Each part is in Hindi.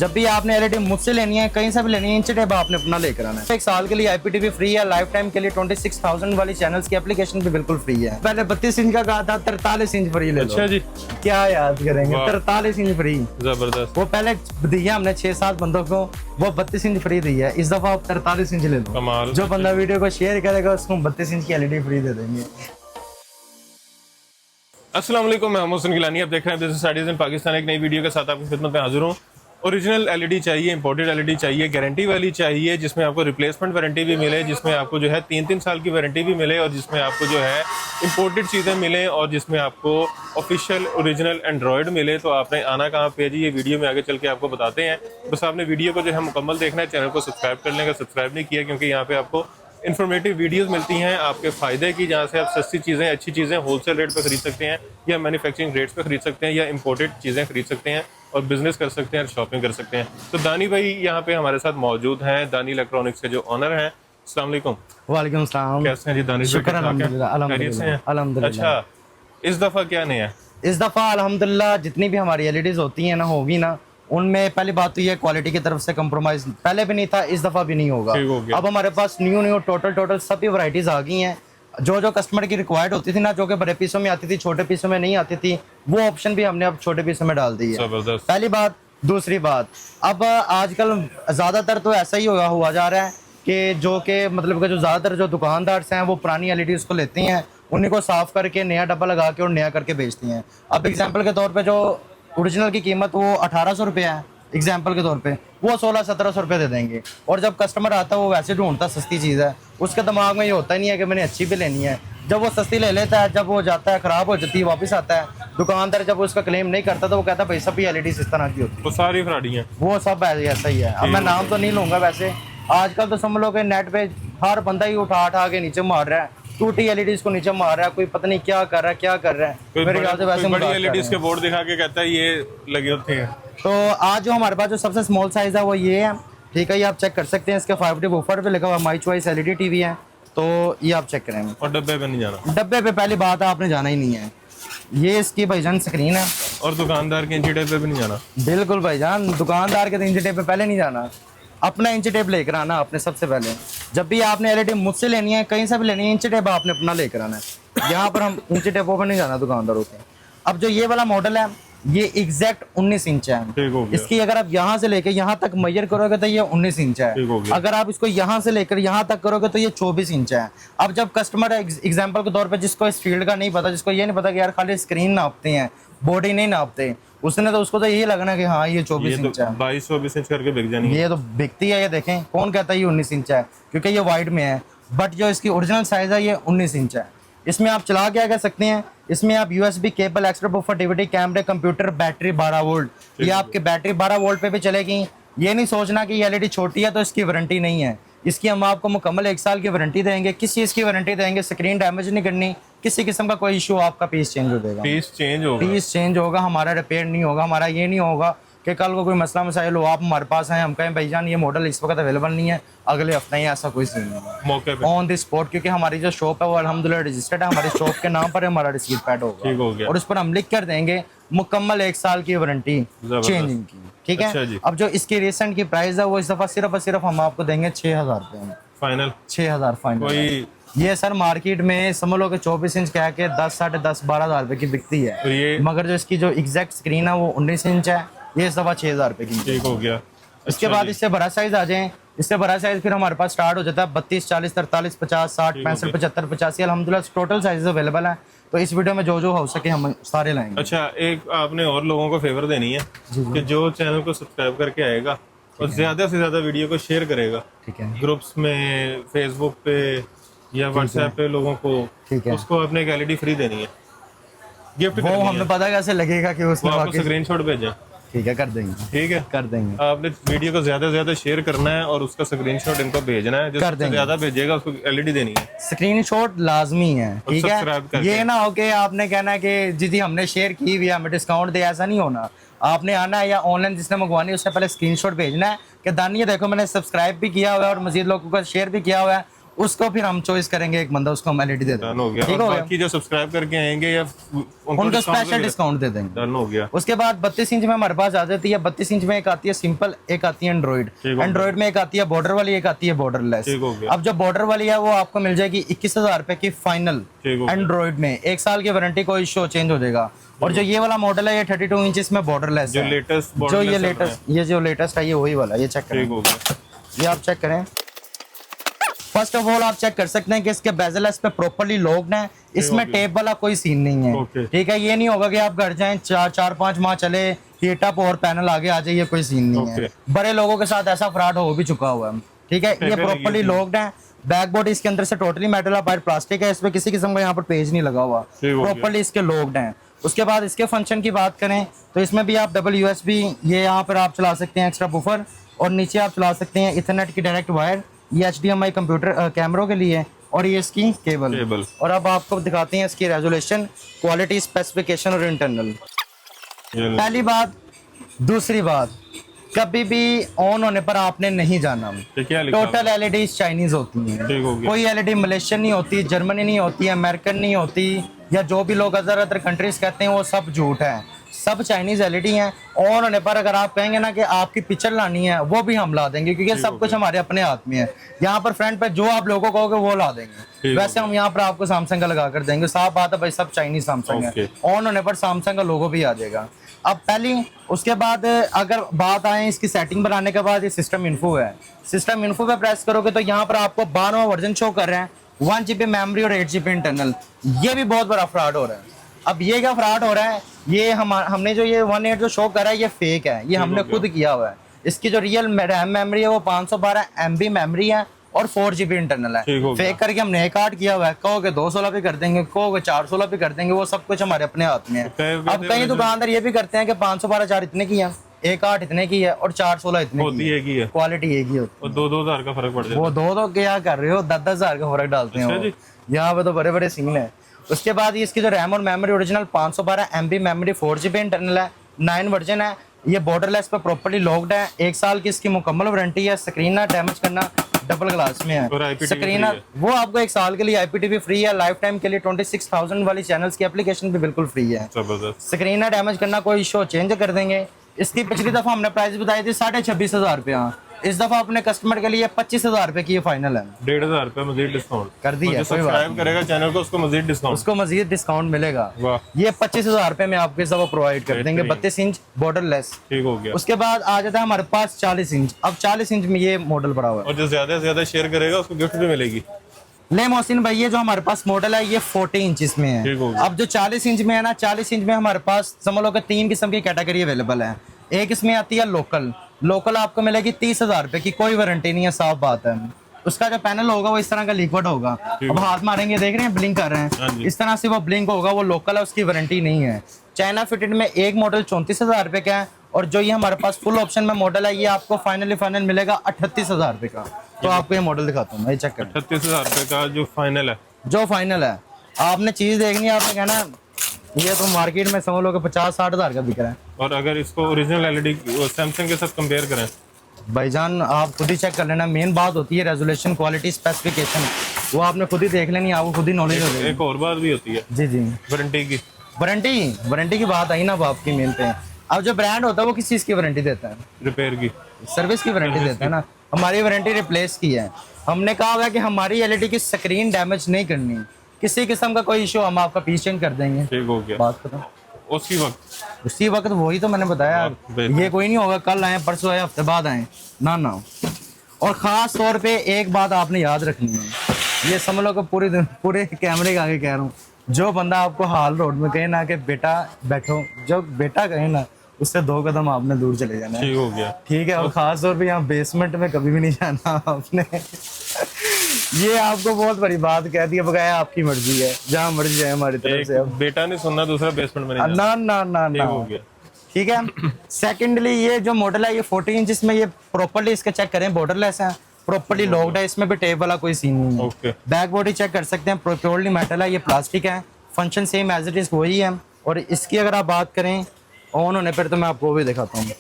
जब भी आपने एलईडी मुझसे लेनी है, कहीं से भी लेनी है, इंच टेप आपने अपना लेकर आना है। 1 साल के लिए आईपीटीवी फ्री है, लाइफ टाइम के लिए 26,000 वाली चैनल्स की एप्लीकेशन भी बिल्कुल फ्री है। पहले 32 इंच का कहा था, 43 इंच फ्री ले लो। अच्छा जी, क्या याद करेंगे, 43 इंच फ्री। जबरदस्त। वो पहले दिया हमने 6-7 बंदों को, वो 32 इंच फ्री दी है। इस दफा आप 43 इंच ले लो। कमाल। जो बंदा वीडियो को शेयर करेगा उसको 32 इंच की एलईडी फ्री दे देंगे। अस्सलाम वालेकुम, मैं मोहसिन गिलानी। आप देख रहे हैं बिजनेस स्टडीज इन पाकिस्तान। एक नई वीडियो के साथ आपकी खिदमत में हाजिर हूँ। ओरिजिनल एलईडी चाहिए, इंपोर्टेड एलईडी चाहिए, गारंटी वाली चाहिए, जिसमें आपको रिप्लेसमेंट वारंटी भी मिले, जिसमें आपको जो है 3-3 साल की वारंटी भी मिले, और जिसमें आपको जो है इंपोर्टेड चीज़ें मिलें, और जिसमें आपको ऑफिशियल ओरिजिनल एंड्रॉयड मिले। तो आपने आना कहाँ पे जी, ये वीडियो में आगे चल के आपको बताते हैं। बस आपने वीडियो को जो है मुकम्मल देखना है, चैनल को सब्सक्राइब कर लेंगे। सब्सक्राइब नहीं किया क्योंकि यहाँ पे आपको इन्फॉर्मेटिव वीडियोस मिलती हैं आपके फ़ायदे की, जहाँ से आप सस्ती चीज़ें, अच्छी चीज़ें होलसेल रेट पर खरीद सकते हैं, या मैन्युफैक्चरिंग रेट्स पर खरीद सकते हैं, या इंपोर्टेड चीज़ें खरीद सकते हैं और बिजनेस कर सकते हैं और शॉपिंग कर सकते हैं। तो दानी भाई यहाँ पे हमारे साथ मौजूद हैं, दानी इलेक्ट्रॉनिक्स के जो ऑनर हैं। अस्सलाम वालेकुम। वालेकुम सलाम। कैसे हैं जी दानिश भाई? शुक्र अल्हम्दुलिल्लाह, अल्हम्दुलिल्लाह। अच्छा, इस दफ़ा क्या नहीं है? इस दफ़ा अल्हम्दुलिल्लाह जितनी भी हमारी एलईडीज होती हैं ना, होगी ना, उनमें पहली बात तो ये क्वालिटी की तरफ से कंप्रोमाइज पहले भी नहीं था, इस दफ़ा भी नहीं होगा। ठीक हो गया। अब हमारे पास न्यू टोटल सभी वैरायटीज आ गई हैं। जो कस्टमर की रिक्वायर्ड होती थी ना, जो कि बड़े पीसों में आती थी, छोटे पीसों में नहीं आती थी, वो ऑप्शन भी हमने अब छोटे पीसों में डाल दी है। जबरदस्त। पहली बात। दूसरी बात, अब आजकल ज़्यादातर तो ऐसा ही हुआ जा रहा है कि मतलब कि जो ज़्यादातर जो दुकानदार हैं वो पुरानी एलईडीज को लेते हैं, उन्हीं को साफ़ करके नया डब्बा लगा के और नया करके बेचती हैं। अब एग्जांपल के तौर पे जो ओरिजिनल की कीमत वो 1800 रुपये है, एग्जाम्पल के तौर पे वो 1600-1700 रुपये दे देंगे। और जब कस्टमर आता है वो वैसे ढूंढता सस्ती चीज़ है, उसके दिमाग में ये होता ही नहीं है कि मैंने अच्छी भी लेनी है। जब वो सस्ती ले लेता है, जब वो जाता है ख़राब हो जाती है, वापस आता है, दुकानदार जब उसका क्लेम नहीं करता तो वो कहता है भाई सभी एलईडीज इस तरह की होती है। वो सारी फ्रॉडी हैं, वो सब ऐसा ही है। अब मैं नाम तो नहीं लूँगा। वैसे आजकल तो समझ लो कि नेट पे हर बंदा ही उठा के नीचे मार रहा है, टूटी एलईडीज को नीचे मार रहा है, कोई पता नहीं क्या कर रहा है, मेरे ख्याल से वैसे बड़ी एलईडीज के बोर्ड दिखा के कहता है ये लगे होते हैं। तो आज जो हमारे पास जो सबसे स्मॉल साइज है वो ये है, ठीक है, ये आप चेक कर सकते हैं। इसके 5D बूफर पे लिखा हुआ माई चॉइस एलईडी टीवी है, तो ये आप चेक करेंगे। और डब्बे पे नहीं जाना? डब्बे पे पहली बात आपने जाना ही नहीं है। ये इसकी भाईजान स्क्रीन है। और दुकानदार के इंच टेप पे भी नहीं जाना? बिल्कुल भाईजान, दुकानदार के इंच टेप पे पहले नहीं जाना, अपना इंच टेप लेकर आना आपने सबसे पहले। जब भी आपने एलईडी मुझसे लेनी है, कहीं से भी लेनी है, इंच टेप आपने अपना लेकर आना है। यहाँ पर हम इंच टेपों पर नहीं जाना दुकानदारों के। अब जो ये वाला मॉडल है ये एग्जैक्ट 19 इंच है। इसकी अगर आप यहाँ से लेकर यहाँ तक मेजर करोगे तो ये 19 इंच है। अगर आप इसको यहाँ से लेकर यहाँ तक करोगे तो ये 24 इंच है। अब जब कस्टमर एग्जांपल के तौर पे जिसको इस फील्ड का नहीं पता, जिसको ये नहीं पता कि यार खाली स्क्रीन नापते हैं, बॉडी नहीं नापते, उसने तो उसको तो यही लगना कि हाँ ये 24 इंच है, 22-24 इंच करके बिक जानी है। ये तो बिकती है। ये देखें, कौन कहता है ये 19 इंच है, क्योंकि ये वाइड में है। बट जो इसकी ओरिजिनल साइज है ये 19 इंच है। इसमें आप चला क्या कर सकते हैं, इसमें आप USB cable, extra buffer, DVD, कैमरे, कंप्यूटर, बैटरी 12 वोल्ट, ये आपकी बैटरी 12 वोल्ट पे भी चलेगी। ये नहीं सोचना कि ये एलईडी छोटी है तो इसकी वारंटी नहीं है। इसकी हम आपको मुकम्मल 1 साल की वारंटी देंगे। किस चीज़ की वारंटी देंगे? स्क्रीन डैमेज नहीं करनी, किसी किस्म का कोई इशू, आपका पीस चेंज हो जाएगा। पीस चेंज होगा, हमारा रिपेयर नहीं होगा। हमारा ये नहीं होगा कि कल को कोई मसला मसाइल हो, आप हमारे पास आए, हम कहें भाईजान ये मॉडल इस वक्त अवेलेबल नहीं है, अगले हफ्ते ही, ऐसा कोई सीन नहीं है। मौके पे ऑन द स्पॉट, क्योंकि हमारी जो शॉप है वो अल्हम्दुलिल्लाह रजिस्टर्ड है, हमारी शॉप के नाम पर हमारा रिसीट पैड होगा, और उस पर हम लिख कर देंगे मुकम्मल 1 साल की वारंटी चेंजिंग की, ठीक है। अच्छा। अब जो इसकी रिसेंट की प्राइस है वो इस दफा सिर्फ और सिर्फ हम आपको देंगे 6000 रुपये में, फाइनल 6000 फाइनल। ये सर मार्केट में समझ लो कि 24 इंच कह के 10, 10.5, 12,000 रुपए की बिकती है, मगर जो इसकी जो एग्जैक्ट स्क्रीन है वो 19 इंच है, ये इस दफा 6000 रुपए की। ठीक हो गया। इसके बाद इससे बड़ा साइज आ जाए, इससे बड़ा साइज फिर हमारे पास स्टार्ट हो जाता है 32, 40, 43, 50, 60, 65, 75, 85। अल्हम्दुलिल्लाह टोटल साइज अवेलेबल है, तो इस वीडियो में जो हो सके हम सारे लाएंगे। अच्छा, एक आपने और लोगों को फेवर देनी है कि जो चैनल को सब्सक्राइब करके आएगा और ज्यादा से ज्यादा वीडियो को शेयर करेगा, ठीक है, ग्रुप्स में, फेसबुक पे या व्हाट्सएप पे लोगों को, ठीक है, उसको आपने एक एलईडी फ्री देनी है, गिफ्ट। वो हमें पता कैसे लगेगा कि उसमें आपको स्क्रीनशॉट भेजा? ठीक है, कर देंगे। ठीक है, कर देंगे। आपने वीडियो को ज्यादा से ज्यादा शेयर करना है और उसका स्क्रीनशॉट इनको भेजना है, जो सबसे ज्यादा भेजेगा उसको एलईडी देनी है। स्क्रीनशॉट लाजमी है, ठीक है। ये ना हो कि आपने कहना है कि जी हमने शेयर की हुई, हमें डिस्काउंट दे, ऐसा नहीं होना। आपने आना है या ऑनलाइन जिसने मंगवानी है उसने पहले स्क्रीनशॉट भेजना है कि दानी ये देखो मैंने सब्सक्राइब भी किया हुआ है और मजीद लोगों का शेयर भी किया हुआ है, उसको फिर हम चॉइस करेंगे, एक बंदा उसको हम एलईडी दे डन देंगे। हो गया। ठीक और हो गया, बाकी जो सब्सक्राइब करके आएंगे या उनको उनको discount स्पेशल वगैरह? डिस्काउंट दे देंगे। डन हो गया। उसके बाद 32 इंच में हमारे पास आ जाती है। 32 इंच में एक आती है सिंपल, एक आती है एंड्रॉइड। ठीक हो गया। एंड्रॉइड में एक आती है बॉर्डर वाली, एक आती है बॉर्डरलेस। ठीक हो गया। अब जो बॉर्डर वाली है वो आपको मिल जाएगी 21,000 रुपए की फाइनल ठीक हो गया। एंड्रॉइड में। 1 साल की वारंटी, कोई इशू चेंज हो जाएगा। और जो ये वाला मॉडल है ये 32 इंच में बॉर्डरलेस जो है। लेटेस्ट जो ये लेटेस्ट, ये जो लेटेस्ट है ये वही वाला, ये चेक करें, ठीक हो गया। ये आप चेक करें। फर्स्ट ऑफ ऑल आप चेक कर सकते हैं कि इसके बेजल पे प्रॉपर्ली लॉक्ड है, इसमें टेप वाला कोई सीन नहीं ओके। है। ठीक है, ये नहीं होगा कि आप घर जाएं 4-5 माह चले हीट अप और पैनल आगे आ जाए, ये कोई सीन नहीं है। ओके। बड़े लोगों के साथ ऐसा फ्रॉड हो भी चुका हुआ है। ठीक है, ये प्रॉपर्ली लॉक्ड है। बैक बॉडी इसके अंदर से टोटली मेटल अपार्ट प्लास्टिक है, इसमें किसी किस्म का यहाँ पर पेज नहीं लगा हुआ, ठीक हो गया। प्रॉपर्ली इसके लॉक्ड है। उसके बाद इसके फंक्शन की बात करें तो इसमें भी आप डबल यूएसबी ये यहाँ पर आप चला सकते हैं, एक्स्ट्रा बुफर, और नीचे आप चला सकते हैं इथरनेट की डायरेक्ट वायर, ये एचडीएमआई कंप्यूटर कैमरों के लिए, और ये इसकी केबल। और अब आपको दिखाते हैं इसकी रेजोल्यूशन, क्वालिटी, स्पेसिफिकेशन और इंटरनल। पहली बात। दूसरी बात, कभी भी ऑन होने पर आपने नहीं जाना, क्या लिखा टोटल एलईडी चाइनीज होती ठीक हो हैं। गया। कोई एलईडी मलेशियन नहीं होती, जर्मनी नहीं होती, अमेरिकन नहीं होती, या जो भी लोग अदर अदर कंट्रीज कहते हैं वो सब झूठ है। सब चाइनीज एलईडी हैं। ऑन होने पर अगर आप कहेंगे ना कि आपकी पिक्चर लानी है, वो भी हम ला देंगे, क्योंकि सब कुछ हमारे अपने हाथ में है। यहाँ पर फ्रंट पे जो आप लोगों को कहोगे वो ला देंगे। वैसे हम यहाँ पर आपको सैमसंग का लगा कर देंगे। साफ बात है भाई, सब चाइनीज सैमसंग है। ऑन होने पर सैमसंग का लोगो भी आ जाएगा। अब पहली, उसके बाद अगर बात आए इसकी सेटिंग बनाने के बाद, ये सिस्टम इन्फो है। सिस्टम इन्फो पे प्रेस करोगे तो यहाँ पर आपको 12वां वर्जन शो कर रहे हैं, 1 GB मेमोरी और 8 GB इंटरनल। ये भी बहुत बड़ा फ्रॉड हो रहा है। अब ये क्या फ्रॉड हो रहा है, ये हमने जो ये 1.8 जो शो करा है ये फेक है, ये हमने खुद किया हुआ है। इसकी जो रियल रैम मेमोरी है वो 512 MB मेमोरी है और 4 GB इंटरनल है। फेक करके हमने एक आठ किया हुआ है। कहोगे 216 भी कर देंगे, कहोगे 416 भी कर देंगे, वो सब कुछ हमारे अपने हाथ में है। अब कई दुकानदार ये भी करते हैं कि 512 4 इतने की है, 1.8 इतने की है और 416 इतने की है। क्वालिटी एक ही होती है। और 2-2 हज़ार का फर्क पड़ जाता है। वो दो क्या कर रहे हो, 10-10 हज़ार का फर्क डालते हैं यहाँ पे, तो बड़े बड़े सीन है। उसके बाद इसकी जो रैम और memory original 512 MB memory, 4 GB internal है, 9 वर्जन है। ये बॉर्डरलेस पे प्रॉपर्ली लॉक्ड है। 1 साल की इसकी मुकम्मल वारंटी है। स्क्रीन ना डैमेज करना, डबल ग्लास में है। स्क्रीन वो आपको 1 साल के लिए IPTV फ्री है। लाइफ टाइम के लिए 26,000 वाली चैनल्स की एप्लीकेशन भी बिल्कुल फ्री है। स्क्रीन ना डैमेज करना, कोई इशू चेंज कर देंगे। इसकी पिछली दफा हमने प्राइस बताई थी 26,500 रुपया। इस दफा अपने कस्टमर के लिए 25,000 रुपए की ये फाइनल है। 1,500 रुपए मजीद डिस्काउंट कर दिया। जो सब्सक्राइब करेगा चैनल को उसको मजीद डिस्काउंट मिलेगा। ये 25,000 रुपए में आपको इस दफा प्रोवाइड कर देंगे। 32 इंच बॉर्डरलेस। ठीक हो गया। उसके बाद आ जाता है हमारे पास 40 इंच। अब 40 इंच में ये मॉडल पड़ा हुआ है, और जो ज्यादा से ज्यादा शेयर करेगा उसको गिफ्ट भी मिलेगी। ले मोहसिन भाई, ये जो हमारे पास मॉडल है ये 40 इंच में है। अब जो 40 इंच में है ना, 40 इंच में हमारे पास समझ लो कि 3 किस्म की कैटेगरी अवेलेबल है। एक इसमें आती है लोकल आपको मिलेगी 30,000 रुपए की, कोई वारंटी नहीं है, साफ बात है। उसका जो पैनल होगा वो इस तरह का लिक्विड होगा। अब हाथ मारेंगे, देख रहे हैं ब्लिंक कर रहे हैं, इस तरह से वो ब्लिंक होगा। वो लोकल है, उसकी वारंटी नहीं है। चाइना फिटेड में एक मॉडल 34,000 रुपए का है, और जो ये हमारे पास फुल ऑप्शन में मॉडल है ये आपको फाइनल मिलेगा 38,000 रुपए का। तो आपको ये मॉडल दिखाता हूँ, चेक करें। 38,000 रुपए का जो फाइनल है। आपने चीज देखनी है, आपने कहना ये तो मार्केट में समझ लो कि 50-60 हज़ार का बिक रहा है। और अगर इसको ओरिजिनल एलईडी सैमसंग के साथ कंपेयर करें भाईजान, आप खुद ही चेक कर लेना। मेन बात होती है रेजोल्यूशन, क्वालिटी, स्पेसिफिकेशन, वो आपने खुद ही देख लेनी है, आपको खुद ही नॉलेज हो जाएगी। एक और बात भी होती है जी वारंटी की बात आई ना अब आपकी मेन पे। अब जो ब्रांड होता है वो किस चीज़ की वारंटी देता है? रिपेयर की, सर्विस की वारंटी देता है ना। हमारी वारंटी रिप्लेस की है। हमने कहा हुआ है कि हमारी एलईडी की स्क्रीन डैमेज नहीं करनी, किसी किस्म का कोई इशू हम आपका पीस चेंज कर देंगे। ठीक हो गया। बात खत्म। उसी वक्त वही तो मैंने बताया। ये कोई नहीं होगा कल आए, परसों आए, हफ्ते बाद आए, ना। और खास तौर पे एक बात आपने याद रखनी है, ये समझ लो कि पूरे कैमरे के आगे कह रहा हूँ, जो बंदा आपको हाल रोड में कहे ना कि बेटा बैठो, जो बेटा कहे ना उससे 2 कदम आपने दूर चले जाना है। ठीक हो गया। ठीक है। और खास तौर पे यहाँ बेसमेंट में कभी भी नहीं जाना आपने। ये आपको बहुत बड़ी बात कह दी है, बकाया आपकी मर्जी है, जहाँ मर्जी जाए हमारी तरफ से। बेटा ने सुनना, दूसरा बेसमेंट में नहीं जाना। ना हो गया। ठीक है। सेकेंडली ये जो मॉडल है ये 40 इंच में, ये प्रॉपर्ली इसका चेक करें, बॉर्डरलेस है, प्रॉपर्ली लॉक्ड है, इसमें भी टेप वाला कोई सीन नहीं है। बैक बॉडी चेक कर सकते हैं, प्योरली मेटल है, ये प्लास्टिक है, function same as it is वही है। और इसकी अगर आप बात करें ऑन होने पर, तो मैं आपको भी दिखाता हूँ।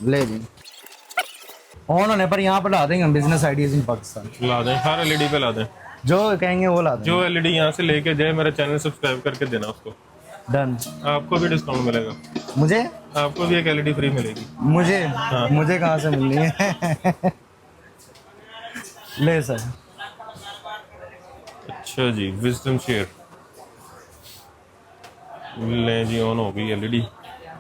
ले जी, ऑन होने पर यहाँ पर ला देंगे हम बिजनेस आइडियाज इन पाकिस्तान, ला दें, हर एलईडी पे ला दें। जो कहेंगे वो ला देंगे। जो एलईडी यहाँ से लेके जाए मेरा चैनल सब्सक्राइब करके देना उसको, डन। आपको भी डिस्काउंट मिलेगा, मुझे आपको भी एक एलईडी फ्री मिलेगी। मुझे मुझे कहाँ से मिलनी है? ले सर। अच्छा जी, विजडम शेयर ले जी, ऑन हो गई एलईडी।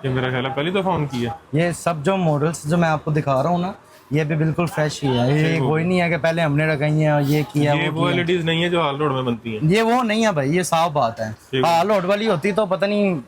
ये मेरा ख्याल है पहली दफा ऑन की है। ये सब जो मॉडल्स जो मैं आपको दिखा रहा हूँ ना, ये भी बिल्कुल फ्रेश ही है। ये कोई नहीं है कि पहले हमने लगाई है, ये किया ये वो एलईडीज नहीं है जो हाल रोड में बनती हैं। ये वो नहीं है भाई, ये साफ बात है। हाँ, लोड वाली होती तो पता नहीं,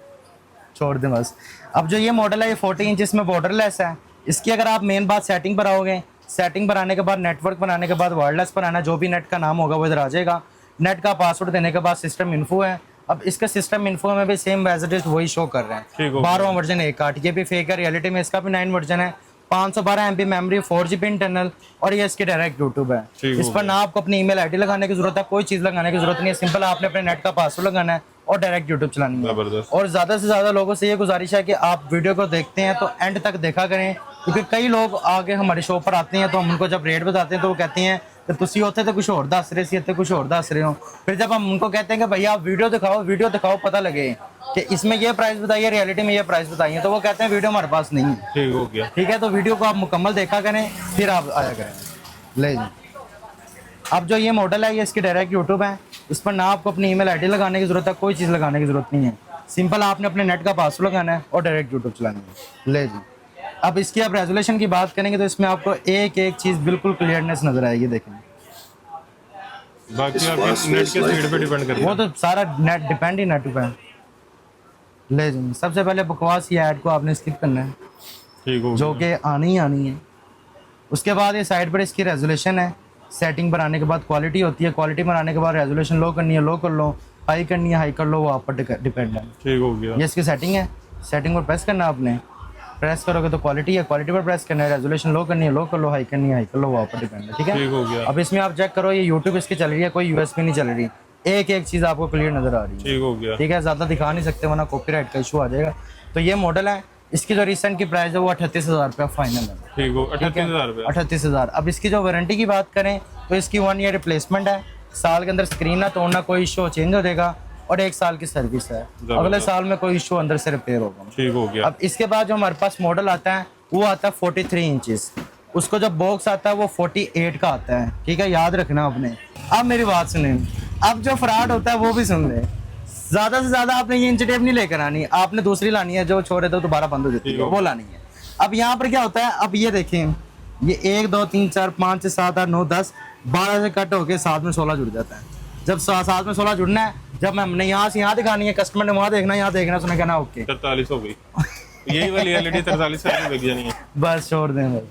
छोड़ दें बस। अब जो ये मॉडल है ये 40 इंच में बॉर्डरलेस है। इसकी अगर आप मेन बात सेटिंग पर आओगे, सेटिंग पर आने के बाद नेटवर्क पर आने के बाद वायरलेस पर आना, जो भी नेट का नाम होगा वो इधर आ जाएगा। नेट का पासवर्ड देने के बाद सिस्टम इन्फो है। अब इसका सिस्टम इन्फो में भी सेम एज इट इज वही शो कर रहे हैं। 12वां वर्जन 1.8, ये भी फेक है, रियलिटी में इसका भी 9 वर्जन है। 512 MB मेमोरी, 4GB इंटरनल, और ये इसकी डायरेक्ट यूट्यूब है। इस पर ना आपको अपनी ईमेल आईडी लगाने की जरूरत है, कोई चीज लगाने की जरूरत नहीं है। सिंपल आपने अपने नेट का पासवर्ड लगाना है और डायरेक्ट यूट्यूब चलानी है। और ज्यादा से ज्यादा लोगों से ये गुजारिश है कि आप वीडियो को देखते हैं तो एंड तक देखा करें, क्योंकि कई लोग आगे हमारे शो पर आते हैं तो हम उनको जब रेट बताते हैं तो वो कहते हैं कि तुसी होते तो कुछ और दस रहे सी, कुछ और दस रहे हो। फिर जब हम उनको कहते हैं कि भैया आप वीडियो दिखाओ पता लगे कि इसमें ये प्राइस बताइए, रियलिटी में ये प्राइस बताइए, तो वो कहते हैं वीडियो हमारे पास नहीं है। ठीक हो गया। ठीक है, तो वीडियो को आप मुकम्मल देखा करें फिर आप आया करें। ले जी, अब जो ये मॉडल है ये इसकी डायरेक्ट यूट्यूब है। इस पर ना आपको अपनी ईमेल आईडी लगाने की जरूरत है, कोई चीज़ लगाने की जरूरत नहीं है। सिंपल आपने अपने नेट का पासवर्ड लगाना है और डायरेक्ट यूट्यूब चलाना है। ले जी, अब इसकी आप रेजोल्यूशन की बात करेंगे तो इसमें आपको एक एक चीज़ बिल्कुल क्लियरनेस नजर आएगी। देखें, बाकी आपके नेट के स्पीड पे डिपेंड करेगा। वो तो सारा नेट डिपेंड ही नेट पे। ले जी, सबसे पहले बकवास ये ऐड को आपने स्किप करना है, ठीक हो जो कि आनी है। उसके बाद ये साइड पर इसकी रेजोल्यूशन है। सेटिंग पर आने के बाद क्वालिटी होती है, क्वालिटी पर आने के बाद रेजोल्यूशन लो करनी है, लो कर लो, हाई करनी है, हाई कर लो, वो आप पर डिपेंड है। ठीक हो गया। ये इसकी सेटिंग है। सेटिंग पर प्रेस करना आपने, प्रेस करोगे तो क्वालिटी है, क्वालिटी पर प्रेस करना है, रेजोल्यूशन लो करनी है, लो कर लो, हाई करनी है, हाई कर लो, वो आप पर डिपेंड है। ठीक है, ठीक हो गया। अब इसमें आप चेक करो, ये यूट्यूब इसकी चल रही है, कोई यूएसबी नहीं चल रही, एक एक चीज़ आपको क्लियर नजर आ रही है। ठीक हो गया। ठीक है, ज़्यादा दिखा नहीं सकते वरना कॉपीराइट का इशू आ जाएगा। तो ये मॉडल है, इसकी जो रिसेंट की प्राइस है वो 38,000 रुपया फाइनल है। ठीक हो, 38,000 रुपये। 38,000। अब इसकी जो वारंटी की बात करें तो इसकी 1 ईयर रिप्लेसमेंट है। साल के अंदर स्क्रीन ना तोड़ना, कोई इशू चेंज हो जाएगा, और 1 साल की सर्विस है। अगले साल में कोई इशू अंदर से रिपेयर होगा। ठीक हो गया। अब इसके बाद जो हमारे पास मॉडल आता है वो आता है 43 इंचेस। उसको जब बॉक्स आता है वो 48 का आता है। ठीक है, याद रखना आपने। अब मेरी बात सुने, अब जो फ्रॉड होता है वो भी सुन ले। ज्यादा से ज्यादा आपने ये इंच टेप नहीं लेकर आनी, आपने दूसरी लानी है जो छोड़े तो दोबारा बंद हो जाती है, वो लानी है। अब यहाँ पर क्या होता है, अब ये देखें, ये 1 2 3 4 5 6 7 8 9 10 12 से कट होके 7 में 16 जुड़ जाता है। जब 7 में 16 जुड़ना है, जब हमने यहाँ से यहाँ दिखानी है, कस्टमर ने वहाँ देखना, यहाँ देखना, उसने कहना ओके। 43 हो गई। यही वाली एलईडी 43 का लग जानी है। बस छोड़ दें भाई।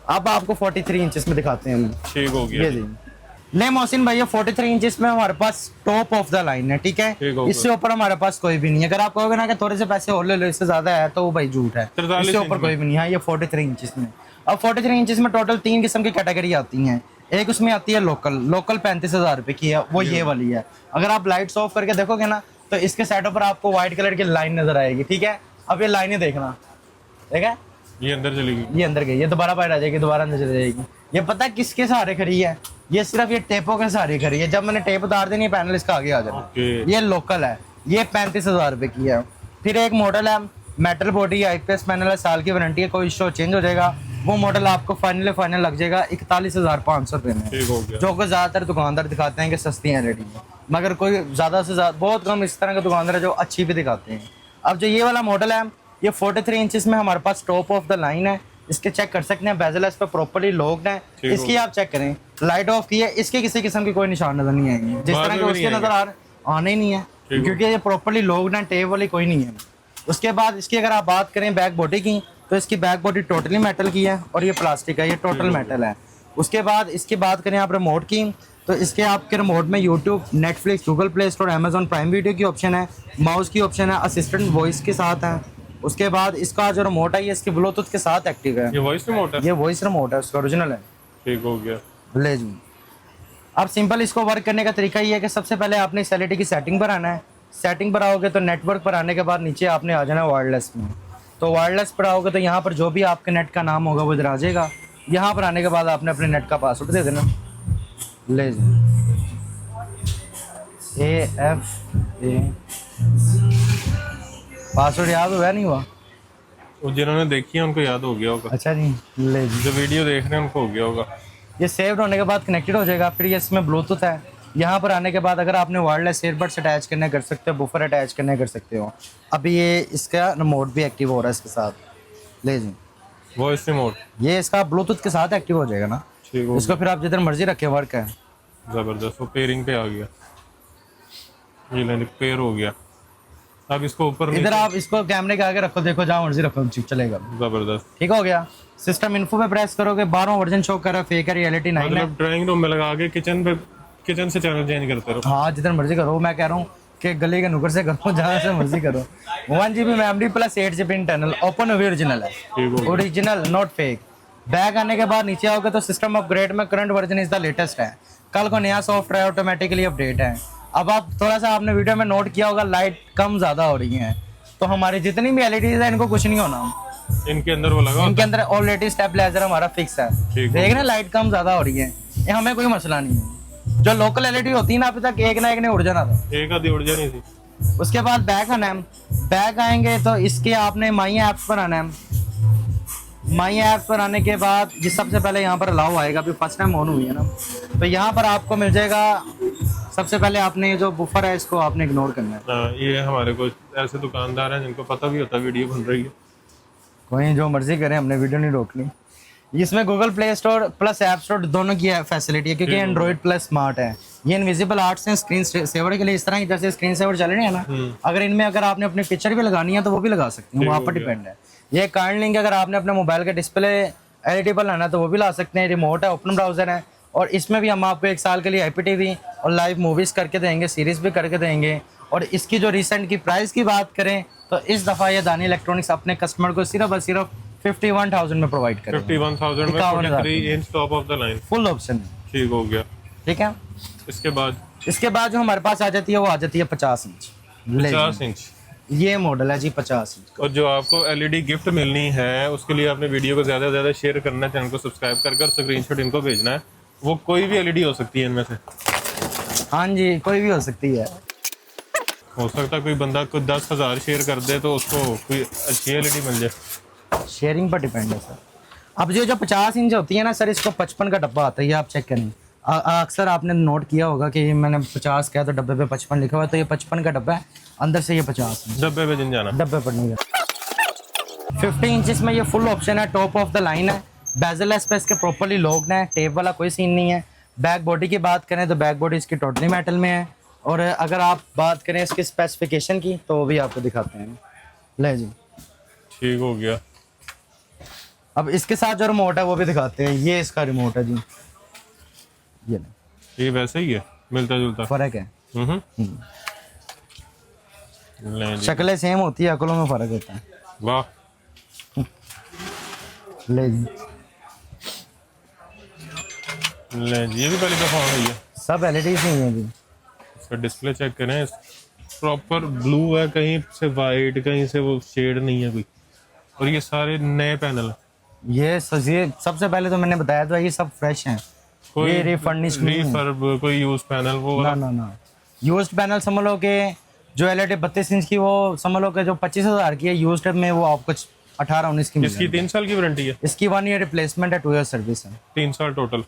अब आपको 43 इंचेस में दिखाते हैं हम। ठीक हो गया। ये जी, नहीं मोहसिन भाई, ये 43 इंचेस में हमारे पास टॉप ऑफ द लाइन है। ठीक है, इससे ऊपर हमारे पास कोई भी नहीं है। अगर आप कहोगे ना कि थोड़े से पैसे और ले लो, इससे ज्यादा है, तो वो भाई झूठ है। इससे ऊपर कोई भी नहीं है। ये 43 इंचेस में। अब 43 इंचेस में टोटल 3 किस्म की कैटेगरी आती हैं। एक उसमें आती है लोकल 35,000 रुपए की है, वो ये वाली है। अगर आप लाइट्स ऑफ करके देखोगे ना तो इसके साइडों पर आपको व्हाइट कलर की लाइन नजर आएगी। ठीक है, अब ये लाइनें देखना, ठीक है, ये अंदर चली गई, ये अंदर गई, ये दोबारा बाहर आ जाएगी, दोबारा अंदर चली जाएगी। ये पता है किसके सहारे खड़ी है? ये सिर्फ ये टेपों के सहारे खड़ी है। जब मैंने टेप उतार देनी है, पैनल इसका आगे आ जाएगा। ये लोकल है, ये 35,000 रुपए की है। फिर एक मॉडल है मेटल बॉडी आईपीएस पैनल है, साल की वारंटी है, कोई इशू चेंज हो जाएगा। वो मॉडल आपको फाइनल लग जाएगा 41,500 रुपए में। जो कि ज्यादातर दुकानदार दिखाते हैं कि सस्ती है रेडी में, मगर कोई ज्यादा से ज्यादा बहुत कम इस तरह के दुकानदार है जो अच्छी भी दिखाते हैं। अब जो ये वाला मॉडल है ये 43 इंचेस में हमारे पास टॉप ऑफ द लाइन है। इसके चेक कर सकते हैं, बेजल इस पर प्रॉपर्ली लॉक्ड है। इसकी आप चेक करें, लाइट ऑफ की है, इसके किसी किस्म की कोई निशान नजर नहीं आएंगे, जिस तरह के उसके नजर आने ही नहीं है, क्योंकि ये प्रॉपर्ली लॉक्ड है, टेप वाली कोई नहीं है। उसके बाद इसकी अगर आप बात करें बैक बॉडी की, तो इसकी बैक बॉडी टोटली मेटल की है और ये प्लास्टिक है, ये टोटल मेटल है। उसके बाद इसकी बात करें आप रिमोट की, तो इसके आपके रिमोट में YouTube, Netflix, Google Play store, Amazon prime video की ऑप्शन है, माउस की ऑप्शन है, असिस्टेंट वॉइस के साथ है। उसके बाद इसका जो रिमोट है ये इसके ब्लूटूथ के साथ एक्टिव है। ये वॉइस रिमोट है? ये वॉइस रिमोट है, उसका ओरिजिनल है। ठीक हो गया। ले जी, अब सिंपल इसको वर्क करने का तरीका ये है कि सबसे पहले आपने इस एलईडी की सेटिंग पर आना है। सेटिंग पर आओगे तो नेटवर्क पर आने के बाद नीचे आपने आ जाना वायरलेस में। तो वायरलेस पर आओगे तो यहाँ पर जो भी आपके नेट का नाम होगा वो इधर आ जाएगा। यहाँ पर आने के बाद आपने अपने नेट का पासवर्ड दे देना। ले जी, AFA पासवर्ड याद हुआ नहीं हुआ? वो जिन्होंने देखी है उनको याद हो गया होगा, अच्छा जी, ले जी। जो वीडियो देख रहे हैं उनको हो गया होगा। ये सेव्ड होने के बाद कनेक्टेड हो जाएगा। फिर ये इसमें ब्लूटूथ है। यहाँ पर आने के बाद अगर आपने वायरलेस ईयरबड्स अटैच करने कर सकते हो, बूफर अटैच करने कर सकते हो। अभी ये इसका रिमोट भी एक्टिव हो रहा है इसके साथ। ले जी, वॉइस रिमोट, ये इसका ब्लूटूथ के साथ एक्टिव हो जाएगा ना। ठीक हो इसको फिर आप जिधर मर्जी रखे, वर्क है। ज़बरदस्त। वो पेयरिंग पे आ गया, ये लेने पेयर हो गया। अब इसको ऊपर इधर आप इसको कैमरे के आगे रखो, देखो जहाँ मर्जी रखो, चलेगा। ज़बरदस्त। ठीक हो गया। सिस्टम इन्फो पे प्रेस करोगे, 12वां वर्जन शो कर रहा है, फेक है, रियलिटी 9 है। मतलब ड्राइंग रूम में लगा के किचन से चैनल चेंज करते रहो। हाँ, जिधर मर्जी करो। मैं कह रहा हूँ कि गली के नुक्कड़ से करो, जहाँ से मर्जी करो। 1 GB memory plus 8 GB internal, open original है, ठीक हो गया। Original not fake. बैग आने के बाद नीचे आओगे तो सिस्टम अपग्रेड में current version is the latest है। कल को नया सॉफ्टवेयर ऑटोमेटिकली अपडेट है। अब आप थोड़ा सा आपने वीडियो में नोट किया होगा, लाइट कम ज़्यादा हो रही है, तो हमारी जितनी भी LEDs है इनको कुछ नहीं होना। इनके अंदर वो लगा इनके अंदर ऑलरेडी स्टेबलाइजर हमारा फिक्स है। ठीक देख रहे हैं लाइट कम ज़्यादा हो रही है, ये हमें कोई मसला नहीं है। जो लोकल LED होती है ना, अभी तक एक ना एक ने उड़ जाना था। एक आधी उड़ जानी थी। उसके बाद बैक आना है। बैक आएंगे तो इसके आपने माई ऐप्स पर आना है। माई ऐप्स पर आने के बाद जिस सबसे पहले यहाँ पर अलाउ आएगा, अभी फर्स्ट टाइम ऑन हुई है ना, तो यहाँ पर आपको मिल जाएगा। सबसे पहले आपने ये जो बुफर है इसको आपने इग्नोर करना है। ये हमारे को ऐसे दुकानदार हैं जिनको पता भी होता है वीडियो बन रही है। कोई जो मर्जी करें, हमने वीडियो नहीं रोकनी। इसमें Google Play store plus app store दोनों की फैसिलिटी है, क्योंकि एंड्रॉइड प्लस स्मार्ट है। ये इनविजिबल आर्ट्स हैं स्क्रीन सेवर के लिए, इस तरह की जैसे स्क्रीन सेवर चल रहे हैं ना, अगर इनमें अगर आपने अपनी पिक्चर भी लगानी है तो वो भी लगा सकते हैं, वहाँ पर डिपेंड है। ये कार्ड लिंक अगर आपने अपने मोबाइल का डिस्प्ले LED पर लाना है तो वो भी ला सकते हैं। रिमोट है, ओपन ब्राउजर है, और इसमें भी हम आपको 1 साल के लिए IPTV और लाइव मूवीज़ करके देंगे, सीरीज़ भी करके देंगे। और इसकी जो रिसेंट की प्राइस की बात करें तो इस दफ़ा ये दानी इलेक्ट्रॉनिक्स अपने कस्टमर को सिर्फ और सिर्फ 51,000 में प्रोवाइड करेंगे। 51,000 में 43 inch top of the line, full option. ठीक हो गया। ठीक है। इसके बाद जो हमारे पास आ जाती है वो आ जाती है 50 इंच। 50 इंच ये मॉडल है जी 50 इंच। और जो आपको LED गिफ्ट मिलनी है उसके लिए आपने वीडियो को ज़्यादा से ज़्यादा शेयर करना है, चैनल को सब्सक्राइब कर स्क्रीनशॉट इनको भेजना है। वो कोई भी LED हो सकती है इनमें से। हाँ जी, कोई भी हो सकती है। हो सकता है कोई बंदा कोई 10,000 शेयर कर दे तो उसको कोई अच्छी LED मिल जाए। शेयरिंग पर डिपेंड है सर। अब जो 50 इंच होती है ना सर, इसको 55 का डब्बा आता है, ये आप चेक करें। अक्सर आपने नोट किया होगा कि मैंने 50 कहा तो डब्बे पे 55 लिखा हुआ है, तो ये 55 का डब्बा है, अंदर से ये 50 इंच। डब्बे पे जिन जाना, डब्बे पर नहीं जाना। 50 इंच में ये फुल ऑप्शन है, टॉप ऑफ द लाइन है, बेजल पे इसके प्रॉपरली लॉक्ड है, टेप वाला कोई सीन नहीं है। बैक बॉडी की बात करें तो बैक बॉडी इसकी टोटली मेटल में है। और अगर आप बात करें इसकी स्पेसिफिकेशन की तो वो भी आपको दिखाते हैं। ले जी, ठीक हो गया। अब इसके साथ जो रिमोट है वो भी दिखाते हैं। ये इसका रिमोट है जी, ये वैसे ही है, मिलता जुलता फर्क है। ले जी। शक्लें सेम होती है, अकलों में फर्क होता है। वाह, ले जी, ले जी, ये भी पहली दफा हुई है। सब LEDs ही हैं जी। इसका डिस्प्ले चेक करें, प्रॉपर ब्लू है, कहीं से वाइट, कहीं से वो शेड नहीं है कोई। और ये सारे नए पैनल है। ये सबसे पहले तो मैंने बताया था, ये सब फ्रेश हैं, कोई ये रिफर्निश्ड नहीं है। रिफर्ब, कोई यूज पैनल वो ना ना ना, यूज्ड पैनल समझ लो कि जो LED 32 इंच की वो समझ लो कि जो 25,000 की है, यूज्ड में वो आपको 18-19 की इसकी 3 साल की वारंटी है। इसकी 1 ईयर रिप्लेसमेंट है, 2 ईयर सर्विस है। 3 साल टोटल,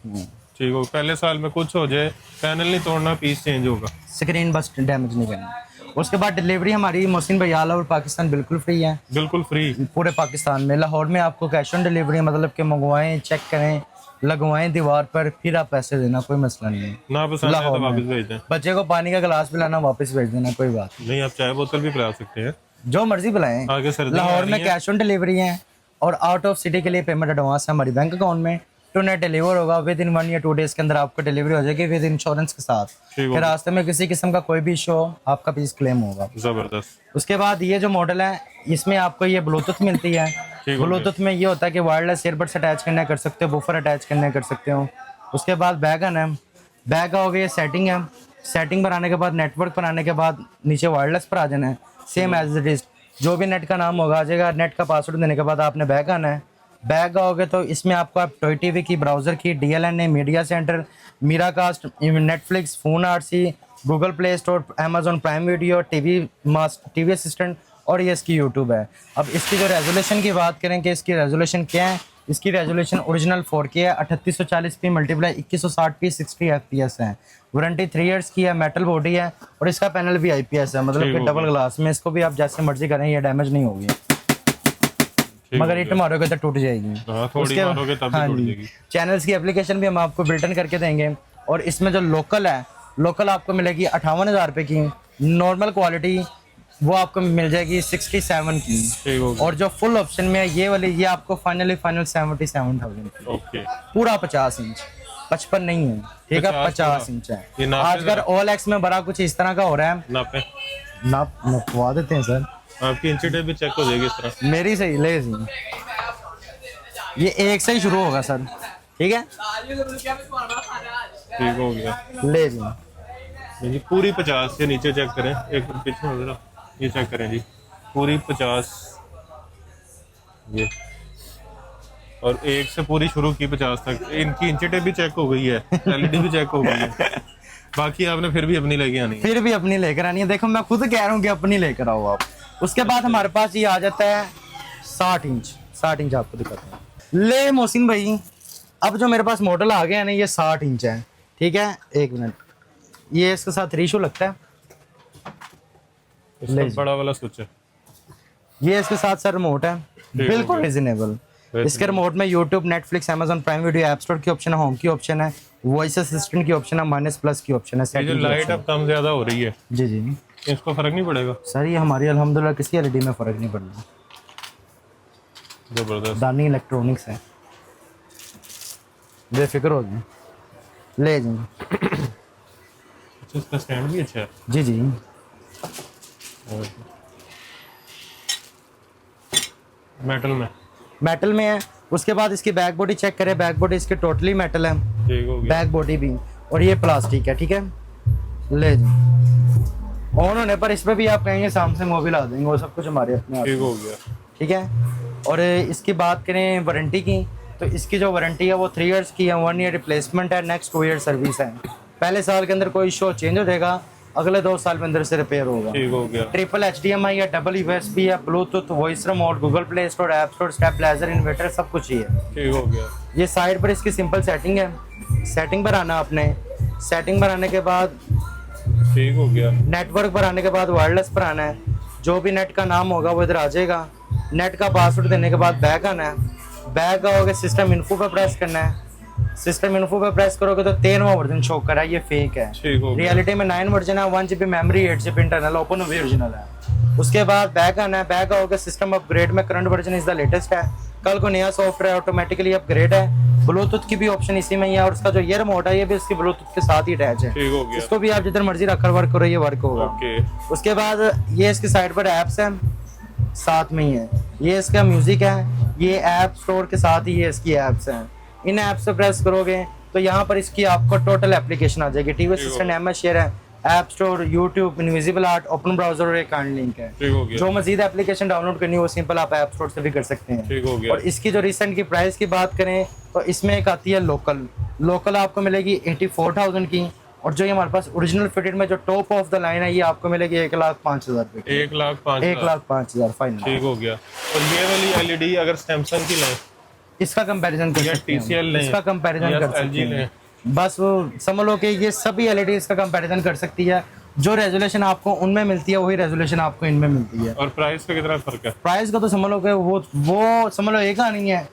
ठीक हो। पहले साल में कुछ हो जाए, पैनल नहीं तोड़ना, पीस चेंज होगा, स्क्रीन बस डैमेज नहीं करना। उसके बाद डिलीवरी हमारी मोहसिन भाई ऑल ओवर पाकिस्तान बिल्कुल फ्री है, बिल्कुल फ्री। पूरे पाकिस्तान में। लाहौर में आपको कैश ऑन डिलीवरी, मतलब कि मंगवाएं, चेक करें, लगवाएं दीवार पर, फिर आप पैसे देना, कोई मसला नहीं है। ना पसंद आए तो वापस भेज दें। बच्चे को पानी का गिलास पिलाना, वापस भेज देना, कोई बात नहीं। आप चाय बोतल भी पिला सकते हैं, जो मर्जी पिलाएं। आगे सर्दी लाहौर में कैश ऑन डिलीवरी है, और आउट ऑफ सिटी के लिए पेमेंट एडवांस है हमारी बैंक अकाउंट में। टू नेट डिलीवर होगा विद इन 1 या 2 डेज के अंदर, आपको डिलीवरी हो जाएगी विद इंश्योरेंस के साथ। फिर रास्ते में किसी किस्म का कोई भी इशू हो, आपका पीस क्लेम होगा। जबरदस्त। उसके बाद ये जो मॉडल है, इसमें आपको ये ब्लूटूथ मिलती है। ब्लूटूथ में ये होता है कि वायरलेस ईयरबड्स अटैच करने कर सकते हो, बूफर अटैच करने कर सकते हो। उसके बाद बैग आना है, बैग आओगे, ये सेटिंग है। सेटिंग पर आने के बाद, नेटवर्क पर आने के बाद नीचे वायरलेस पर आ जाना है, सेम एज इट इज। जो भी नेट का नाम होगा आ जाएगा। नेट का पासवर्ड देने के बाद आपने बैग आना है। बैग आओगे तो इसमें आपको आप टॉय TV की, ब्राउज़र की, DLNA, media centre, Miracast, Netflix, phone RC, Google Play store, Amazon prime video, TV assistant और ये इसकी यूट्यूब है। अब इसकी जो रेजोल्यूशन की बात करें कि इसकी रेजोल्यूशन क्या है, इसकी रेजोल्यूशन ओरिजिनल 4K है, 3840p मल्टीप्लाई 2160p 60 FPS है। वारंटी 3 इयर्स की है, मेटल बॉडी है और इसका पैनल भी IPS है, मतलब कि डबल ग्लास में। इसको भी आप जैसे मर्जी करें, ये डैमेज नहीं होगी, मगर हिट मारोगे तो टूट जाएगी। थोड़ी मारोगे तब भी टूट जाएगी। चैनल्स की एप्लीकेशन भी हम आपको बिल्टन करके देंगे। और इसमें जो लोकल है, लोकल आपको मिलेगी 58,000 रुपये की। नॉर्मल क्वालिटी वो आपको मिल जाएगी 67 की। और जो फुल ऑप्शन में है ये वाली, ये आपको फाइनल 77,000 की। ओके, पूरा 50 इंच, 55 नहीं है, ठीक है, 50 इंच है। आजकल OLX में बड़ा कुछ इस तरह का हो रहा है। नापे नपवा देते हैं सर, आपकी इंची टेप भी चेक हो जाएगी इस तरह। मेरी सही ले जी, ये 1 से ही शुरू होगा सर, ठीक है, ठीक हो गया। ले जी। जी पूरी 50 से नीचे चेक करें, एक मिनट पीछे हो जरा, ये चेक करें जी, पूरी 50 ये, और 1 से पूरी शुरू की 50 तक। इनकी इंची टेप भी चेक हो गई है, LED भी चेक हो गई है, बाकी आपने फिर भी अपनी लेके आनी है। फिर भी अपनी लेकर आनी है। देखो मैं खुद कह रहा हूँ कि अपनी लेकर आओ आप। उसके बाद हमारे पास ये आ जाता है 60 इंच। 60 इंच आपको दिखाता हूँ। ले मोहसिन भाई, अब जो मेरे पास मॉडल आ गया है ना, ये 60 इंच है, ठीक है। एक मिनट, ये इसके साथ रीशू लगता है, बड़ा वाला स्विच है, ये इसके साथ सर रिमोट है, बिल्कुल रीजनेबल। इसके रिमोट में YouTube, Netflix, Amazon prime video, app store की ऑप्शन है, होम की ऑप्शन है, वॉइस असिस्टेंट की ऑप्शन है, -+ की ऑप्शन है। ये जो लाइट अब कम ज्यादा हो रही है, जी जी, इसको फर्क नहीं पड़ेगा सर ये हमारी अल्हम्दुलिल्लाह किसी LED में फर्क नहीं पड़ रहा। जबरदस्त। दानी इलेक्ट्रॉनिक्स है, बेफिक्र हो जाए, ले जी। अच्छा, इसका स्टैंड भी अच्छा है। जी जी, मेटल में है। उसके बाद इसकी बैक बॉडी चेक करें, बैक बॉडी इसकी टोटली मेटल है, ठीक हो गया। बैक बॉडी भी, और ये प्लास्टिक है, ठीक है। ले जी, ऑन होने पर इस पर भी आप कहेंगे सैमसंग वो भी ला देंगे, वो सब कुछ हमारे अपने आप, ठीक हो गया, ठीक है। और इसकी बात करें वारंटी की, तो इसकी जो वारंटी है वो 3 इयर्स की है, 1 ईयर रिप्लेसमेंट है, नेक्स्ट 2 ईयर सर्विस है। पहले साल के अंदर कोई इशू चेंज हो जाएगा, अगले 2 साल के अंदर से रिपेयर होगा। ठीक हो गया। ट्रिपल HDMI है, डबल USB है, Bluetooth, voice remote, Google Play Store, app store, stabiliser, inverter, सब कुछ ही है। ठीक हो गया। ये साइड पर इसकी सिंपल सेटिंग है, सेटिंग पर आना आपने, सेटिंग पर आने के बाद ठीक हो गया। नेटवर्क पर आने के बाद वायरलेस पर आना है, जो भी नेट का नाम होगा वो इधर आ जाएगा। नेट का पासवर्ड देने के बाद बैक आना है, बैक आओगे सिस्टम इन्फो पे प्रेस करना है, सिस्टम इन्फो पे प्रेस करोगे तो 13वां वर्जन शो कर रहा है, ये फेक है। ठीक हो गया। रियलिटी में 9 वर्जन है, 1 GB memory, 8 GB internal, open भी ओरिजिनल है। उसके बाद बैक आना है, बैक आओगे सिस्टम अपग्रेड में, current version is the latest है, कल को नया सॉफ्टवेयर ऑटोमेटिकली अपग्रेड है। ब्लूटूथ की भी ऑप्शन इसी में ही है, और उसका जो ये रिमोट है ये भी इसकी ब्लूटूथ के साथ ही अटैच है। ठीक हो गया। इसको भी आप जिधर मर्जी रखकर वर्क करो, ये वर्क होगा। ओके। उसके बाद ये इसकी साइड पर ऐप्स हैं, साथ में ही है, ये इसका म्यूजिक है, ये ऐप स्टोर के साथ ही ये इसकी ऐप्स हैं। इन ऐप से प्रेस करोगे तो यहाँ पर इसकी आपको टोटल एप्लीकेशन आ जाएगी, टीवी असिस्टेंट, MS शेयर है, app store, YouTube, invisible art, open browser और एक काइंड लिंक है। ठीक हो गया। जो मजीद एप्लीकेशन डाउनलोड करनी हो सिंपल आप ऐप स्टोर से भी कर सकते हैं। ठीक हो गया। और इसकी जो रिसेंट की प्राइस की बात करें तो इसमें एक आती है लोकल आपको मिलेगी 84,000 की, और जो ये हमारे पास ओरिजिनल फिटेड में जो टॉप ऑफ द लाइन है ये आपको मिलेगी 1,05,000 रुपए की। 1,05,000। 1,05,000 फाइनल। ठीक हो गया। और ये वाली LED अगर सैमसंग की लें, इसका कंपैरिजन कर या सकते हैं, TCL लें, इसका कंपैरिजन या कर सकते LG लें, हैं। बस वो समझ लो कि ये सभी LED इसका कंपैरिजन कर सकती है, जो रेजोल्यूशन आपको उनमें मिलती है वही रेजोल्यूशन आपको इनमें मिलती है। और प्राइस का कितना फर्क है? प्राइस का तो समझ लो कि वो समझ लो एक आनी है,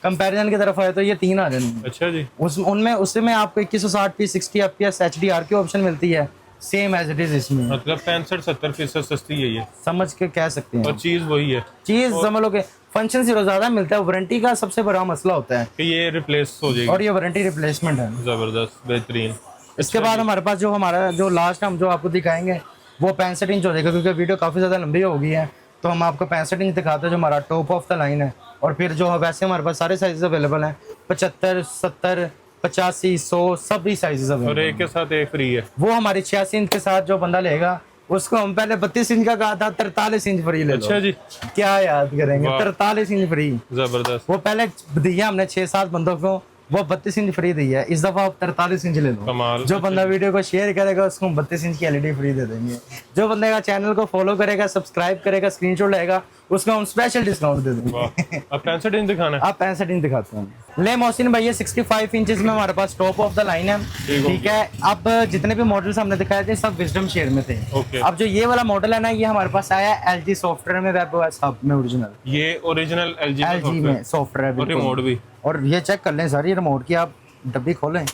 कंपैरिजन की तरफ आए तो ये 3 आ जानी है। अच्छा जी। उसमें आपको 2160p 60 FPS HDR की ऑप्शन मिलती है, सेम एज इट इज इसमें, मतलब 65-70% सस्ती है ये, समझ के कह सकते हैं। और चीज वही है, चीज समझ लो कि फंक्शन जीरो ज्यादा मिलता है, वारंटी का सबसे बड़ा मसला होता है, कि ये रिप्लेस हो जाएगी, और ये वारंटी रिप्लेसमेंट है। जबरदस्त, बेहतरीन। इसके बाद हमारे पास जो हमारा जो लास्ट हम जो आपको दिखाएंगे वो 65 इंच हो जाएगा, क्योंकि वीडियो काफ़ी ज़्यादा लंबी हो गई है, तो हम आपको 65 इंच दिखाते हैं जो हमारा टॉप ऑफ द लाइन है। और फिर जो वैसे हमारे पास सारे साइजेस अवेलेबल हैं, 75, 70, 85, 100 सभी साइजेस और अवेलेबल एक के साथ एक फ्री है। वो हमारी 86 इंच के साथ जो बंदा लेगा उसको हम पहले 32 इंच का कहा था, 43 इंच फ्री ले लो। अच्छा जी। क्या याद करेंगे, 43 इंच फ्री। जबरदस्त। वो पहले दिया हमने 6-7 बंदों को, वो 32 इंच फ्री दी है, इस दफा आप 43 इंच ले लो। कमाल। जो बंदा वीडियो को शेयर करेगा उसको 32 इंच की एलईडी फ्री दे देंगे। जो बंदे का चैनल को फॉलो करेगा, सब्सक्राइब करेगा, स्क्रीनशॉट लेगा, उसको हम स्पेशल डिस्काउंट दे देंगे। वाह, अब 65 इंच दिखाना है। आप 65 इंच दिखाते हैं। ले मोहसिन भैया 65 इंचेस में हमारे पास टॉप ऑफ द लाइन है। ठीक है, अब जितने भी मॉडल्स हमने दिखाए थे सब विजडम शेयर में थे। ओके। अब जो ये वाला मॉडल है ना, ये हमारे पास आया एलजी सॉफ्टवेयर में, वेबओएस हब में ओरिजिनल। ये ओरिजिनल एलजी में सॉफ्टवेयर है और बिल्कुल। रिमोट भी। और ये चेक कर लें सर, ये रिमोट की आप डब्बी खोलें,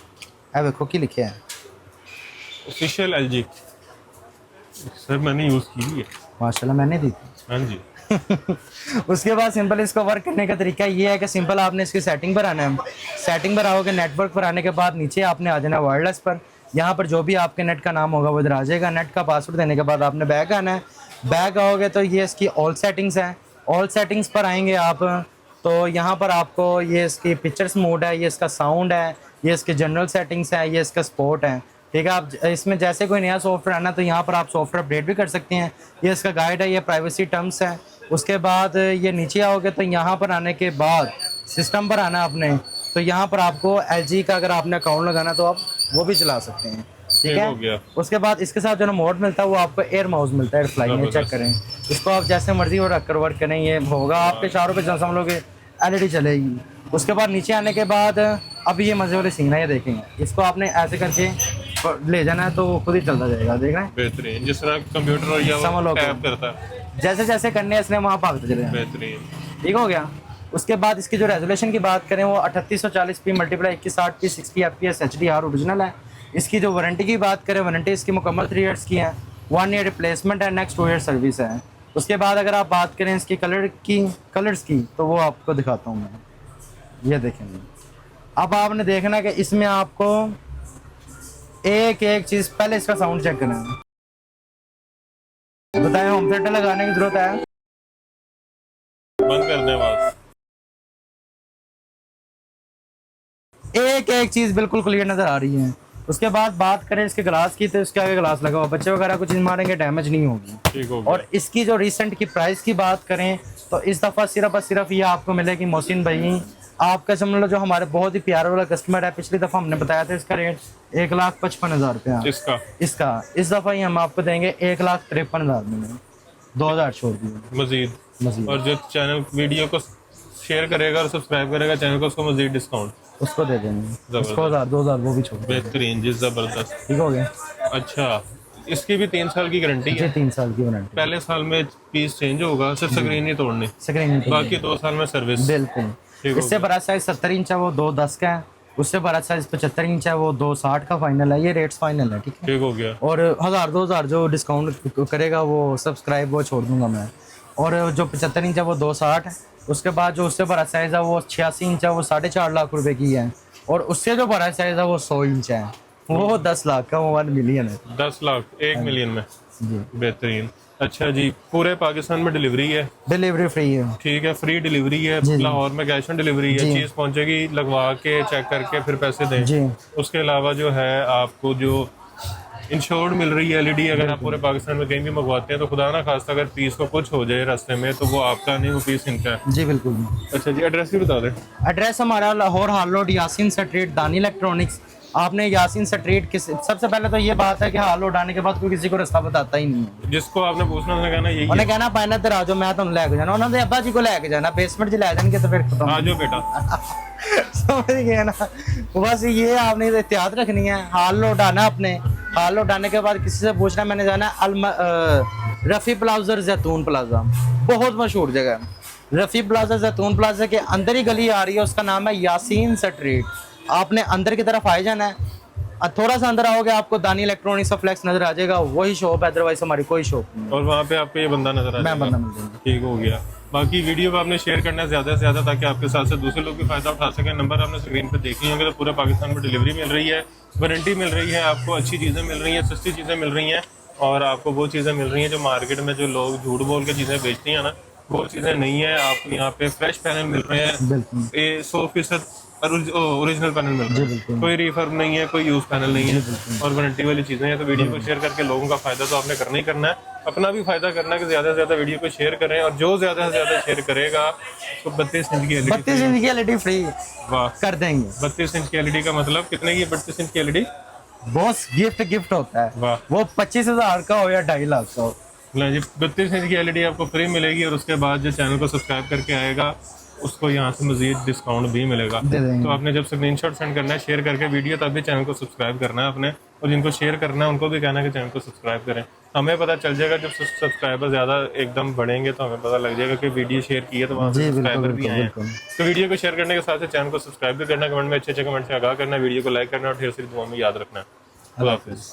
अब देखो की लिखे है ऑफिशियल एलजी। सर मैंने यूज की है माशाल्लाह, मैंने दी थी। हाँ जी। उसके बाद सिंपल इसको वर्क करने का तरीका ये है कि सिंपल आपने इसकी सेटिंग पर आना है। सेटिंग पर आओगे, नेटवर्क पर आने के बाद नीचे आपने आ जाना है वायरलेस पर। यहाँ पर जो भी आपके नेट का नाम होगा वो इधर आ जाएगा। नेट का पासवर्ड देने के बाद आपने बैक आना है। बैक आओगे तो ये इसकी ऑल सेटिंग्स है। ऑल सेटिंग्स पर आएंगे आप तो यहाँ पर आपको ये इसकी पिक्चर्स मोड है, ये इसका साउंड है, ये इसके जनरल सेटिंग्स है, ये इसका स्पोर्ट है। ठीक है, आप इसमें जैसे कोई नया सॉफ्टवेयर आना तो यहाँ पर आप सॉफ्टवेयर अपडेट भी कर सकते हैं। ये इसका गाइड है, ये प्राइवेसी टर्म्स है। उसके बाद ये नीचे आओगे तो यहाँ पर आने के बाद सिस्टम पर आना आपने, तो यहाँ पर आपको एलजी का अगर आपने अकाउंट लगाना तो आप वो भी चला सकते हैं। ठीक हो गया। है, उसके बाद इसके साथ जो ना मोड मिलता है वो आपको एयर माउस मिलता है, एयर फ्लाई में। चेक करें इसको, आप जैसे मर्जी वो रख कर वर्क करें, ये होगा आपके चारों पे समझ लोगे एलईडी चलेगी। उसके बाद नीचे आने के बाद अब ये मजे वाले सीन है, ये देखेंगे इसको आपने ऐसे करके ले जाना है तो खुद ही चलता जाएगा। देख रहे हैं, बेहतरीन, जिस तरह कंप्यूटर या समझ लो टैप करता है। जैसे जैसे करने हैं इसने वहाँ भागते चले जाना। बेहतरीन। ठीक हो गया। उसके बाद इसकी जो रेजोल्यूशन की बात करें वो 3840p multiply 2160p 60 fps HDR original है। इसकी जो वारंटी की बात करें, वारंटी इसकी मुकम्मल 3 ईयर्स की है, 1 ईयर रिप्लेसमेंट है, नेक्स्ट 2 ईयर सर्विस है। उसके बाद अगर आप बात करें इसकी कलर्स की तो वो आपको दिखाता हूँ मैं। ये देखेंगे, अब आपने देखना है कि इसमें आपको एक एक चीज़, पहले इसका साउंड चेक करना है। बताएं, होम थिएटर लगाने की जरूरत है? बंद कर दें आवाज। एक एक चीज बिल्कुल क्लियर नजर आ रही है। उसके बाद बात करें इसके ग्लास की तो इसके आगे ग्लास लगा हुआ, बच्चे वगैरह कुछ मारेंगे डैमेज नहीं होगी। ठीक हो गया। और इसकी जो रिसेंट की प्राइस की बात करें तो इस दफा सिर्फ और सिर्फ ये आपको मिलेगी मोहसिन भाई, आपका समझ लो जो हमारे बहुत ही प्यारा वाला कस्टमर है, पिछली दफा हमने बताया था इसका रेट 1,55,000 रुपया इसका। इस दफा ही हम आपको देंगे 1,53,000 में, 2,000 छोड़ दिए मजीद। और जो चैनल वीडियो को शेयर करेगा और सब्सक्राइब करेगा चैनल को, उसको मजीद डिस्काउंट उसको दे देंगे, उसको 2,000 वो भी छोड़ देंगे। बेहतरीन जी, जबरदस्त। ठीक हो गया। अच्छा, इसकी भी 3 साल की गारंटी है? 3 साल की वारंटी। पहले साल में पीस चेंज होगा, सिर्फ स्क्रीन ही तोड़नी, बाकी 2 साल में सर्विस। बिल्कुल। इससे बड़ा साइज 70 इंच है, वो 2,10 का है। उससे बड़ा साइज 75 इंच है, वो 2,60 का फाइनल है। ये रेट्स फाइनल है। ठीक है, ठीक हो गया। और 1,000-2,000 जो डिस्काउंट करेगा वो सब्सक्राइब वो छोड़ दूंगा मैं। और जो 75 इंच है वो 2,60 है। उसके बाद जो उससे बड़ा साइज है वो 86 इंच है, वो 4.5 लाख रुपए की है। और उससे जो बड़ा साइज है वो 100 इंच है, वो 10 लाख का, वो 1 मिलियन है। 10 लाख 1 मिलियन में जी। बेहतरीन। अच्छा जी, पूरे पाकिस्तान में डिलीवरी है? डिलीवरी फ्री है। ठीक है, फ्री डिलीवरी है। लाहौर में कैश ऑन डिलीवरी है, चीज़ पहुंचेगी, लगवा के चेक करके फिर पैसे दें जी। उसके अलावा जो है आपको जो इंश्योर्ड मिल रही है एलईडी, अगर आप पूरे पाकिस्तान में कहीं भी मंगवाते हैं तो खुदा ना खास्ता अगर पीस को कुछ हो जाए रास्ते में तो वो आपका नहीं, वो पीस इनका है। जी बिल्कुल। अच्छा जी, एड्रेस भी बता दें। एड्रेस हमारा लाहौर हाल रोड, यासीन स्ट्रीट, दानी इलेक्ट्रॉनिक्स। आपने यासीन स्ट्रीट सबसे पहले तो ये बात है कि हाल रोड आने के बाद कोई किसी को रास्ता बताता ही नहीं है। जिसको आपने पूछना उन्होंने कहना यही उन्हें कहना पाना तेरा आ जाओ, मैं तुम लेके जाना, उन्होंने अब्बा जी को लेके जाना, बेसमेंट जी ले जाएंगे तो फिर खत्म। आ जाओ बेटा। समझ गए ना, बस ये आपने एहतियात रखनी है। हाल रोड आना, अपने हाल रोड आने के बाद किसी से पूछना मैंने जाना रफ़ी प्लाजा, जैतून प्लाजा, बहुत मशहूर जगह है। रफ़ी प्लाजा जैतून प्लाजा के अंदर ही गली आ रही है, उसका नाम है यासीन स्ट्रीट। आपने अंदर की तरफ आए जाना है, थोड़ा सा अंदर आओगे आपको दानी इलेक्ट्रॉनिक्स का फ्लेक्स नजर आ जाएगा, वही शॉप है, अदरवाइज हमारी कोई शॉप नहीं। और वहाँ पे आपको ये बंदा नजर आ जाएगा। ठीक हो गया। बाकी वीडियो को आपने शेयर करना है ज़्यादा से ज़्यादा, ताकि आपके साथ साथ दूसरे लोग भी फायदा उठा सकें। नंबर आपने स्क्रीन पे देख लिए होंगे। तो पूरे पाकिस्तान में डिलीवरी मिल रही है, वारंटी मिल रही है, आपको अच्छी चीज़ें मिल रही हैं, सस्ती चीज़ें मिल रही हैं, और आपको वो चीज़ें मिल रही हैं जो मार्केट में जो लोग झूठ बोल के चीज़ें बेचती हैं ना, वो चीज़ें नहीं है। आपको यहाँ पे फ्रेश पैनल मिल रहे हैं, ये 100% ओरिजिनल पैनल मिल रहा है, कोई रिफर्ब नहीं है, कोई यूज पैनल नहीं है, और वारंटी वाली चीज़ें हैं। तो वीडियो को शेयर करके लोगों का फायदा तो आपने करना ही करना है। अपना भी फायदा करना है कि ज़्यादा से ज़्यादा वीडियो को शेयर करें, और जो ज़्यादा से ज़्यादा शेयर करेगा उसको 32 इंच की एलईडी 32 इंच की एलईडी फ्री वाह। कर देंगे। 32 इंच की एलईडी का मतलब कितने की है 32 इंच की एलईडी? बॉस गिफ्ट होता है, वाह। वो 25,000 का हो या 2.5 लाख का हो। मतलब जी 32 इंच की एलईडी आपको फ्री मिलेगी, और उसके बाद जो चैनल को सब्सक्राइब करके आएगा उसको यहाँ से मजीद डिस्काउंट भी मिलेगा। दे देंगे। तो आपने जब स्क्रीनशॉट सेंड करना है शेयर करके वीडियो, तब भी चैनल को सब्सक्राइब करना है अपने, और जिनको शेयर करना है उनको भी कहना है कि चैनल को सब्सक्राइब करें। हमें पता चल जाएगा जब सब्सक्राइबर ज़्यादा एकदम बढ़ेंगे तो हमें पता लग जाएगा कि वीडियो शेयर की है, तो वहाँ से जी, सब्सक्राइबर भी बिल्कुल, आए हैं। बिल्कुल। तो वीडियो को शेयर करने के साथ साथ चैनल को सब्सक्राइब भी करना, कमेंट में अच्छे अच्छे कमेंट से आगाह करना, वीडियो को लाइक करना, और ढेर सारी दुआ में याद रखना। अल्लाह हाफिज़।